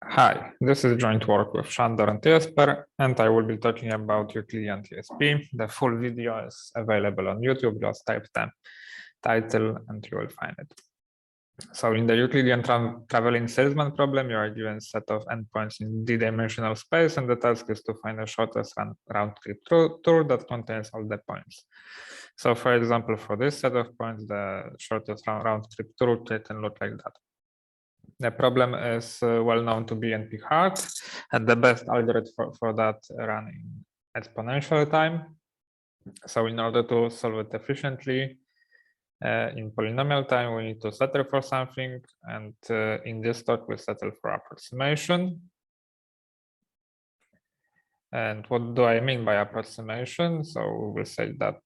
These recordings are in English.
Hi, this is joint work with Sándor and Jesper, and I will be talking about Euclidean TSP. The full video is available on YouTube. Just type the title and you will find it. So in the Euclidean Traveling Salesman Problem, you are given a set of endpoints in d-dimensional space, and the task is to find the shortest round-trip tour that contains all the points. So for example, for this set of points, the shortest round-trip tour can look like that. The problem is well known to be NP hard, and the best algorithm for that run in exponential time. So in order to solve it efficiently in polynomial time, we need to settle for something, and in this talk we settle for approximation. And what do I mean by approximation? So we will say that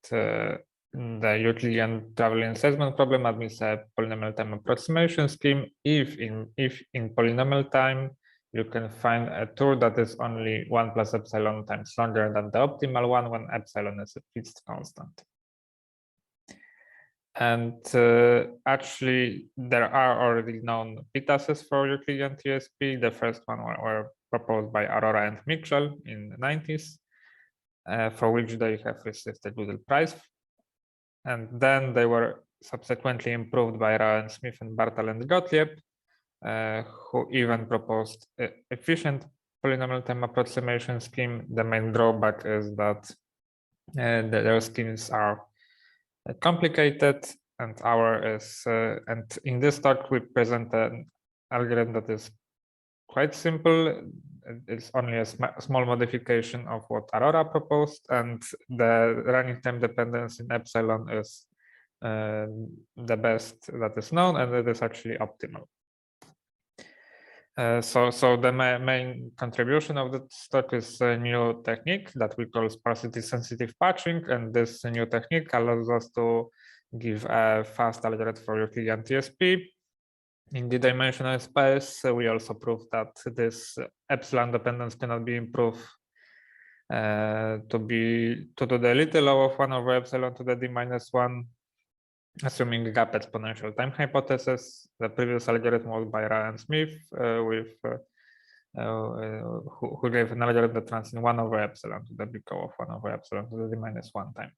the Euclidean Traveling Salesman Problem admits a polynomial time approximation scheme if in polynomial time you can find a tour that is only 1 plus epsilon times longer than the optimal one when epsilon is a fixed constant. And actually, there are already known p-tasses for Euclidean TSP. The first one were proposed by Aurora and Mitchell in the 90s, for which they have received a Doodle Prize. And then they were subsequently improved by Rao and Smith and Bartal and Gottlieb, who even proposed efficient polynomial time approximation scheme. The main drawback is that their schemes are complicated, and and in this talk we present an algorithm that is quite simple. It's only a small modification of what Aurora proposed, and the running time dependence in epsilon is the best that is known, and it is actually optimal. So the main contribution of the talk is a new technique that we call sparsity-sensitive patching, and this new technique allows us to give a fast algorithm for Euclidean TSP. In the dimensional space, we also proved that this epsilon dependence cannot be improved to the little O of 1 over epsilon to the d-1, assuming the gap exponential time hypothesis. The previous algorithm was by Rao and Smith, who gave an algorithm that runs in 1 over epsilon to the big O of 1 over epsilon to the d-1 time.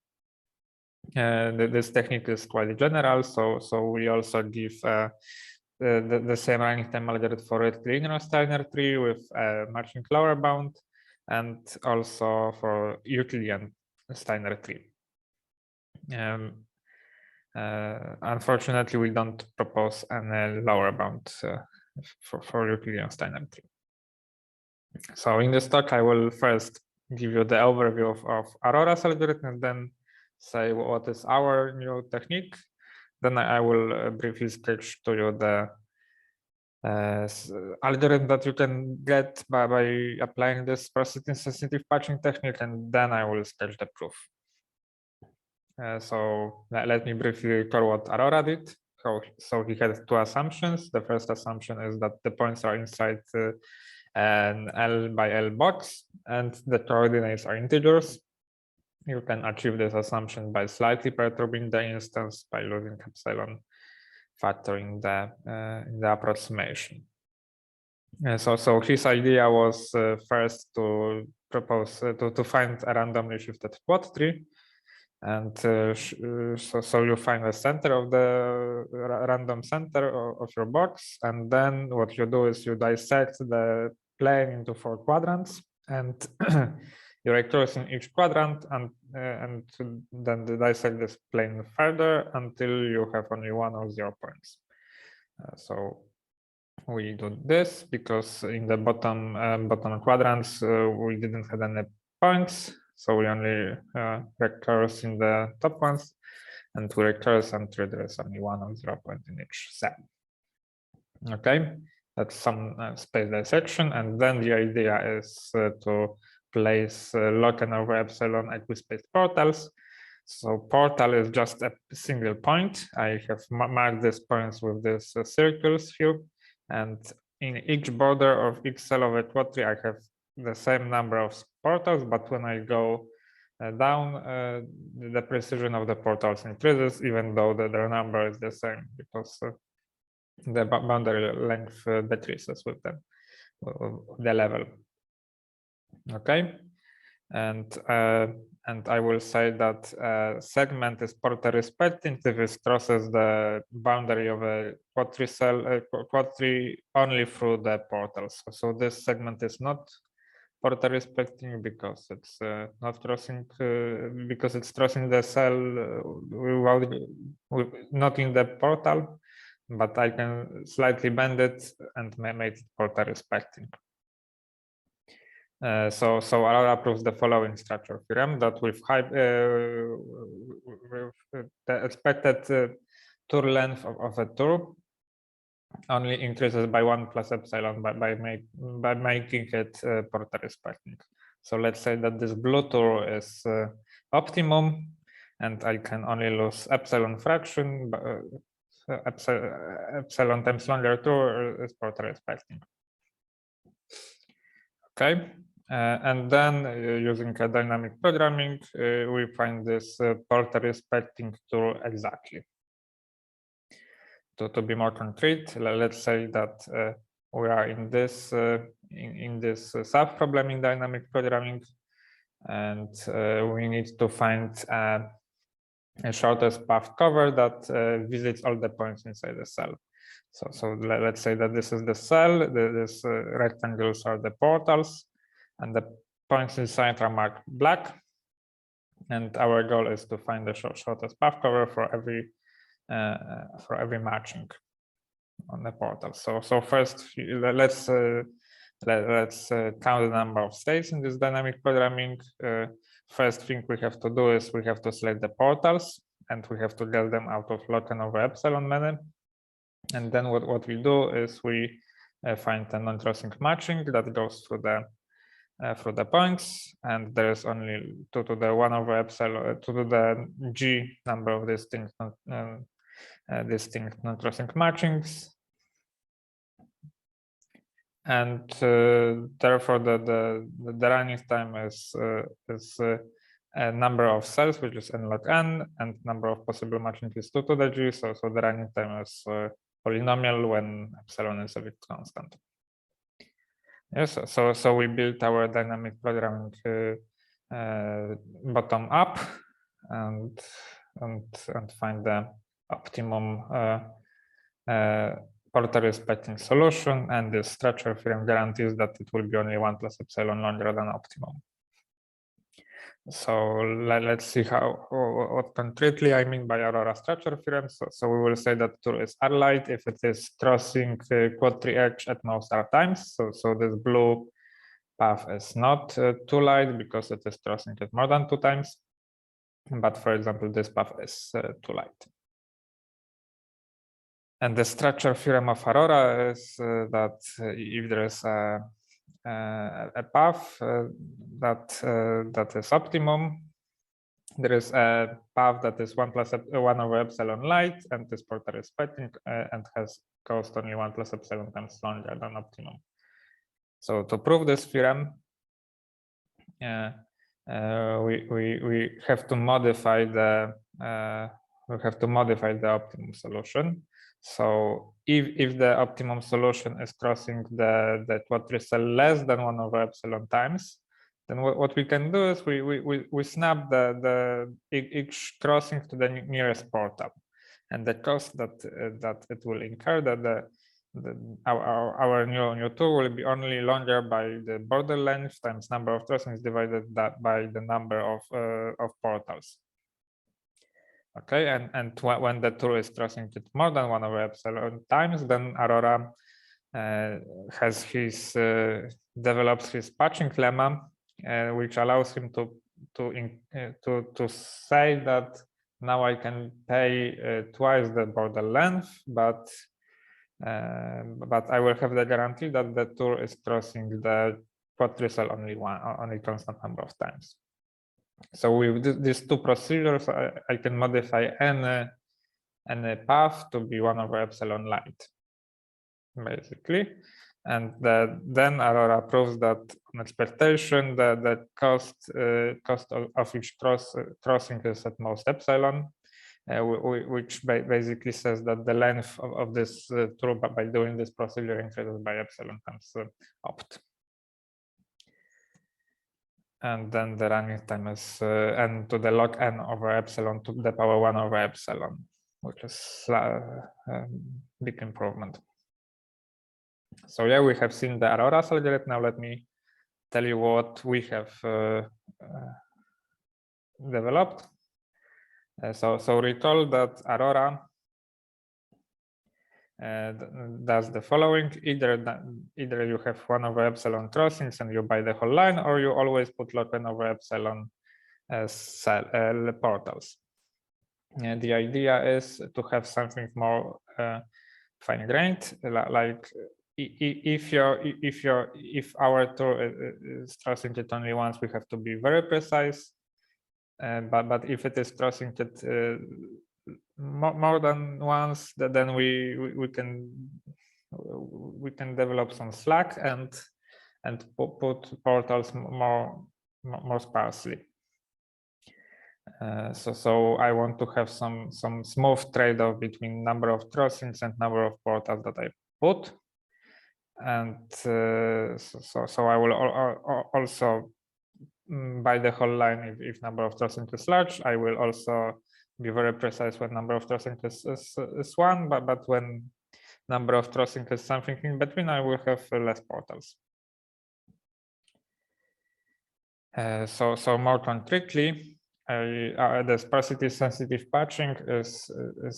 This technique is quite general, so we also give the same running time algorithm for a linear Steiner tree with a matching lower bound, and also for Euclidean Steiner tree. Unfortunately, we don't propose any lower bound for Euclidean Steiner tree. So in this talk, I will first give you the overview of Aurora's algorithm, and then say what is our new technique. Then I will briefly sketch to you the algorithm that you can get by applying this sparsity-sensitive patching technique, and then I will sketch the proof. So let me briefly recall what Aurora did. So he had two assumptions. The first assumption is that the points are inside an L by L box, and the coordinates are integers. You can achieve this assumption by slightly perturbing the instance by losing epsilon factor in the approximation. So his idea was first to propose to find a randomly shifted quad tree, and so you find the center of the random center of your box, and then what you do is you dissect the plane into 4 quadrants, and you recurse in each quadrant, and then dissect this plane further until you have only 1 or 0 points. So we do this because in the bottom quadrants we didn't have any points, so we only recurse in the top ones, and we recurse until there is only 1 or 0 point in each cell. Okay, that's some space dissection, and then the idea is to place log n over epsilon equispaced portals. So portal is just a single point. I have marked these points with these circles here, and in each border of each cell of a quad tree, I have the same number of portals, but when I go down, the precision of the portals increases, even though their number is the same, because the boundary length decreases with them. the level. Okay, and I will say that segment is Porter respecting if it crosses the boundary of a quad tree only through the portals. So this segment is not Porter respecting because it's not crossing because it's crossing the cell not in the portal, but I can slightly bend it and make it Porter respecting. So Aurora proves the following structure theorem that with the expected tour length of a tour only increases by 1 plus epsilon by making it Porter respecting. So let's say that this blue tour is optimum, and I can only lose epsilon fraction. Epsilon times longer tour is Porter respecting. Okay. And then using a dynamic programming, we find this Porter respecting tour exactly. To be more concrete, let's say that we are in this sub-problem in dynamic programming, and we need to find a shortest path cover that visits all the points inside the cell. So let's say that this is the cell, these rectangles are the portals, and the points inside are marked black. And our goal is to find the shortest path cover for every matching on the portal. So first, let's count the number of states in this dynamic programming. First thing we have to do is we have to select the portals, and we have to get them out of log n over epsilon many. And then what we do is we find a non-crossing matching that goes through the points, and there is only 2 to the 1 over epsilon 2 to the g number of distinct non-crossing matchings, and therefore the running time is a number of cells, which is n log n, and number of possible matchings is 2 to the g. So the running time is polynomial when epsilon is a bit constant. Yes, so we built our dynamic programming bottom up and find the optimum Porter respecting solution, and the structure theorem guarantees that it will be only 1 plus epsilon longer than optimum. So let's see what concretely I mean by Aurora structure theorem. So we will say that tour is R-light if it is crossing quad tree edge at most R times. So this blue path is not too light because it is crossing it more than 2 times. But for example, this path is too light. And the structure theorem of Aurora is that if there is a path that is optimum, there is a path that is 1 over epsilon light and is Porter respecting and has cost only 1 plus epsilon times longer than optimum. So to prove this theorem, we have to modify the optimum solution. So if the optimum solution is crossing the quad tree cell less than 1 over epsilon times, then what we can do is we snap each crossing to the nearest portal, and the cost that it will incur, that our new tour will be only longer by the border length times number of crossings divided by the number of portals. Okay, and when the tour is crossing it more than 1 over epsilon times, then Aurora develops his patching lemma, which allows him to say that now I can pay twice the border length, but I will have the guarantee that the tour is crossing the quad tree cell only constant number of times. So with these two procedures, I can modify any path to be 1 over epsilon light, basically. And then Aurora proves that on expectation, the cost of each crossing is at most epsilon, which basically says that the length of this tour by doing this procedure increases by epsilon times opt. And then the running time is n to the log n over epsilon to the power 1 over epsilon, which is a big improvement. So yeah, we have seen the Aurora's algorithm. Now let me tell you what we have developed. So recall that Aurora does the following: either you have 1 over epsilon crossings and you buy the whole line, or you always put log n over epsilon as portals. And the idea is to have something more fine-grained, like if our tour is crossing it only once, we have to be very precise. But if it is crossing it more than once, then we can develop some slack and put portals more sparsely. So I want to have some smooth trade-off between number of crossings and number of portals that I put, and so I will also buy the whole line if number of crossings is large. I will also be very precise when number of crossings is 1, but when number of crossings is something in between, I will have less portals. So more concretely, the sparsity-sensitive patching is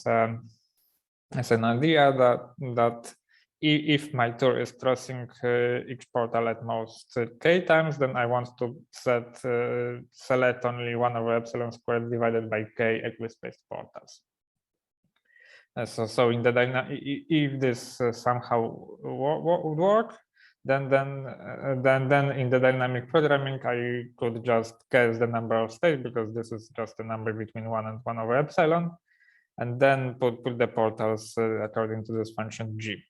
an idea that if my tour is crossing each portal at most k times, then I want to select only 1 over epsilon squared divided by k equispaced portals. So in the if this somehow would work, then in the dynamic programming I could just guess the number of states, because this is just a number between 1 and 1 over epsilon, and then put the portals according to this function g.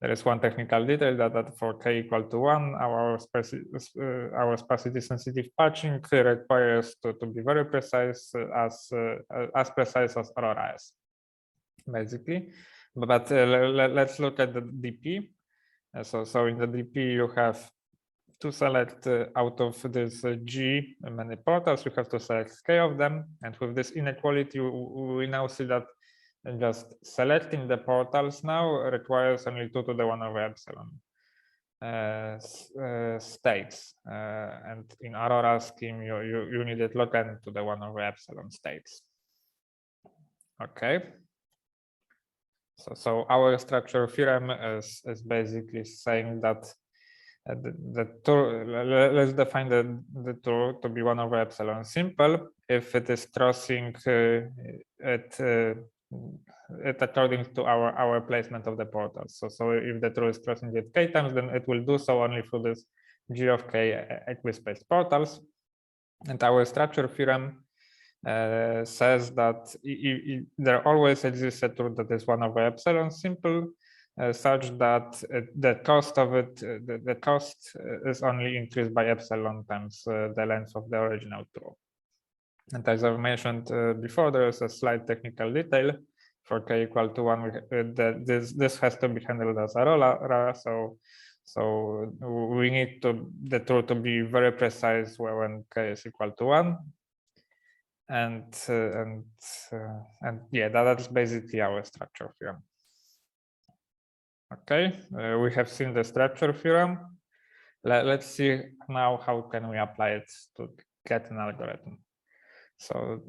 There is one technical detail that for k equal to 1, our sparsity-sensitive patching requires to be very precise, as precise as Aurora is, basically. But let's look at the DP. So in the DP, you have to select out of this G many portals, you have to select k of them. And with this inequality, we now see that just selecting the portals now requires only 2 to the 1 over epsilon states. And in Aurora scheme, you needed log n to the 1 over epsilon states. Okay. So our structure theorem is basically saying that the tour, let's define the tour to be 1 over epsilon simple if it is crossing it according to our placement of the portals. So if the tour is crossing it k times, then it will do so only through this g of k equispaced portals. And our structure theorem says that there always exists a tour that is 1 over epsilon simple, such that the cost of it, the cost is only increased by epsilon times the length of the original tour. And as I mentioned before, there is a slight technical detail. For k equal to 1, this has to be handled as Aurora. So we need the tour to be very precise when k is equal to 1. And yeah, that's basically our structure theorem. Okay, we have seen the structure theorem. Let's see now how can we apply it to get an algorithm. So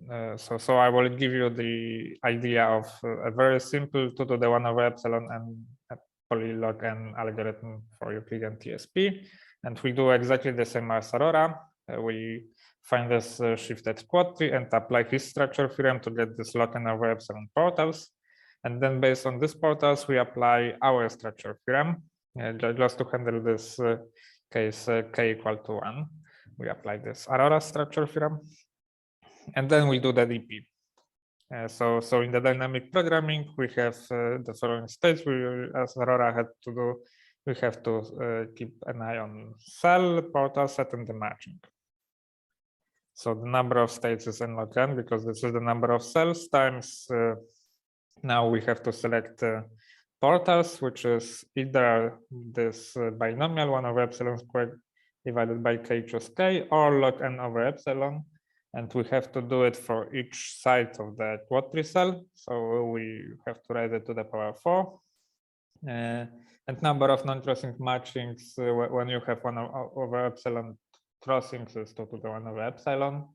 I will give you the idea of a very simple 2 to the 1 over epsilon and polylog n algorithm for Euclidean TSP, and we do exactly the same as Aurora. We find this shifted quad tree and apply his structure theorem to get this log n over epsilon portals. And then based on these portals, we apply our structure theorem just to handle this case k equal to 1. We apply this Aurora structure theorem, and then we do the DP. So in the dynamic programming, we have the following states. As Aurora had to do, we have to keep an eye on cell, portal set, and the matching. So the number of states is n log n because this is the number of cells times. Now we have to select portals, which is either this binomial 1 over epsilon squared divided by k choose k, or log n over epsilon. And we have to do it for each side of the quadtree cell. So we have to raise it to the power 4. And number of non-crossing matchings when you have 1 over epsilon crossings is 2 to the 1 over epsilon.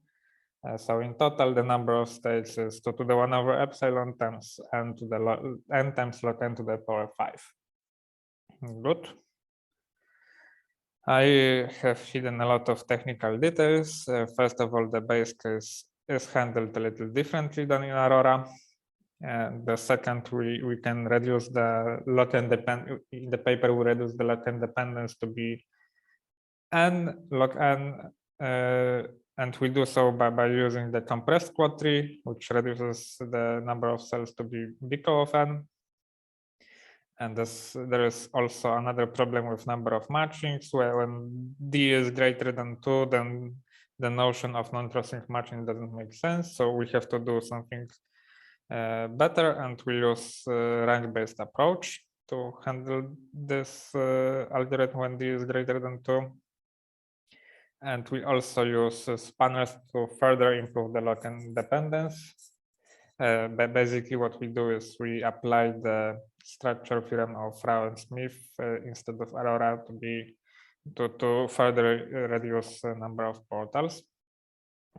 So in total, the number of states is 2 to the 1 over epsilon times n to the n times log n to the power 5. Good. I have hidden a lot of technical details. First of all, the base case is handled a little differently than in Aurora. And the second, we can reduce the log n dependence. In the paper, we reduce the log n dependence to be n log n, and we do so by using the compressed quadtree, which reduces the number of cells to be big O of n. And there is also another problem with number of matchings, where when d is greater than 2, then the notion of non-crossing matching doesn't make sense. So we have to do something better, and we use rank-based approach to handle this algorithm when d is greater than 2. And we also use spanners to further improve the log n dependence. But basically what we do is we apply the structure theorem of Rao and Smith instead of Aurora to further reduce the number of portals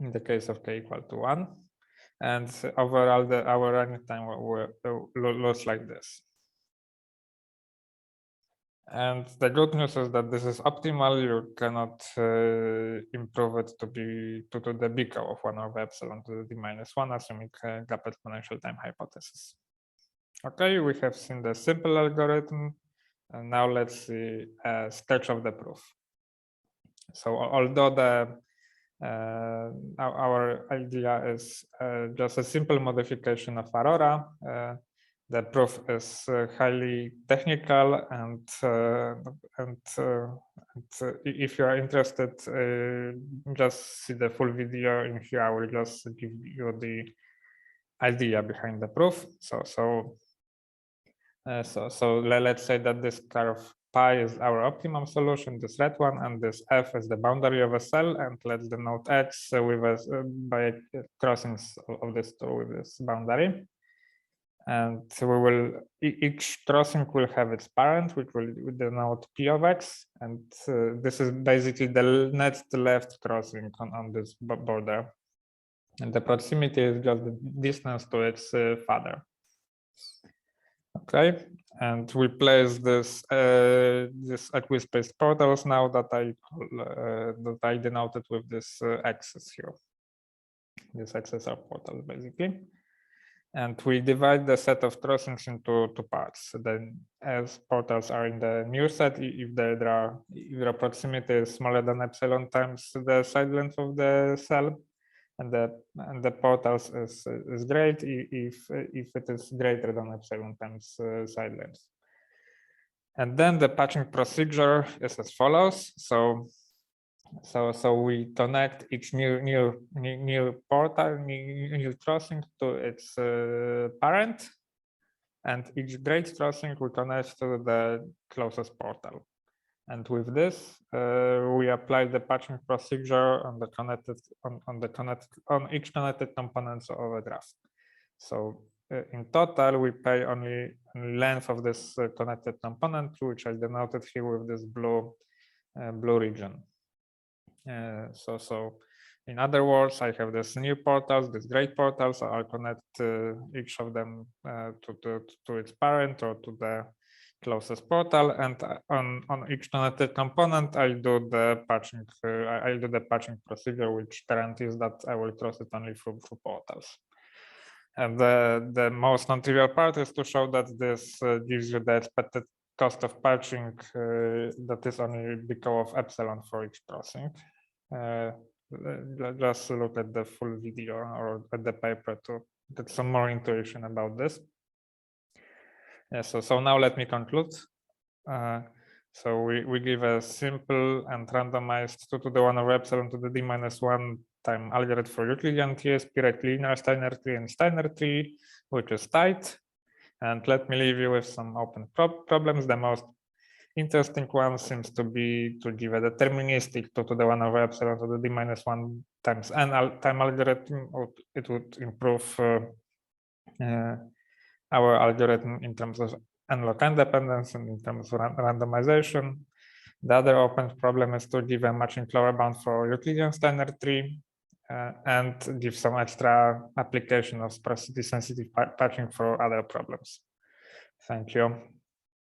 in the case of k equal to 1. And overall, our running time looks like this. And the good news is that this is optimal. You cannot improve it to be to the big O of 1 over epsilon to the d minus 1, assuming gap exponential time hypothesis. Okay, we have seen the simple algorithm, and now let's see a sketch of the proof. So although our idea is just a simple modification of Aurora, the proof is highly technical, and if you are interested, just see the full video in here. I will just give you the idea behind the proof. So let's say that this curve pi is our optimum solution, this red one, and this f is the boundary of a cell, and let's denote x with by crossings of this two with this boundary. And we will, each crossing will have its parent, which will denote p of x. And this is basically the next left crossing on this border. And the proximity is just the distance to its father. Okay, and we place this this equispaced portals now that I denoted with this axis here. This axis are portals basically. And we divide the set of crossings into two parts. So then, as portals are in the new set, if their proximity is smaller than epsilon times the side length of the cell, and the portals is great if it is greater than epsilon times side length. And then the patching procedure is as follows. So we connect each new portal, new crossing to its parent, and each great crossing we connect to the closest portal. And with this, we apply the patching procedure on each connected components of a graph. So in total, we pay only length of this connected component, which I denoted here with this blue region. So in other words, I have this new portals, these great portals. I'll connect each of them to its parent or to the closest portal, and on each connected component, I'll do the patching procedure, which guarantees that I will cross it only through portals. And the most non-trivial part is to show that this gives you the expected cost of patching that is only big O of epsilon for each crossing. Just look at the full video or at the paper to get some more intuition about this. So now let me conclude. So we give a simple and randomized 2 to the 1 over epsilon to the d minus 1 time algorithm for Euclidean TSP, rectilinear Steiner tree and Steiner tree, which is tight. And let me leave you with some open problems. The most interesting one seems to be to give a deterministic 2 to the 1 over epsilon to the d minus 1 times n time algorithm. It would improve our algorithm in terms of n-log independence and in terms of randomization. The other open problem is to give a matching lower bound for Euclidean Steiner tree and give some extra application of sparsity-sensitive patching for other problems. Thank you.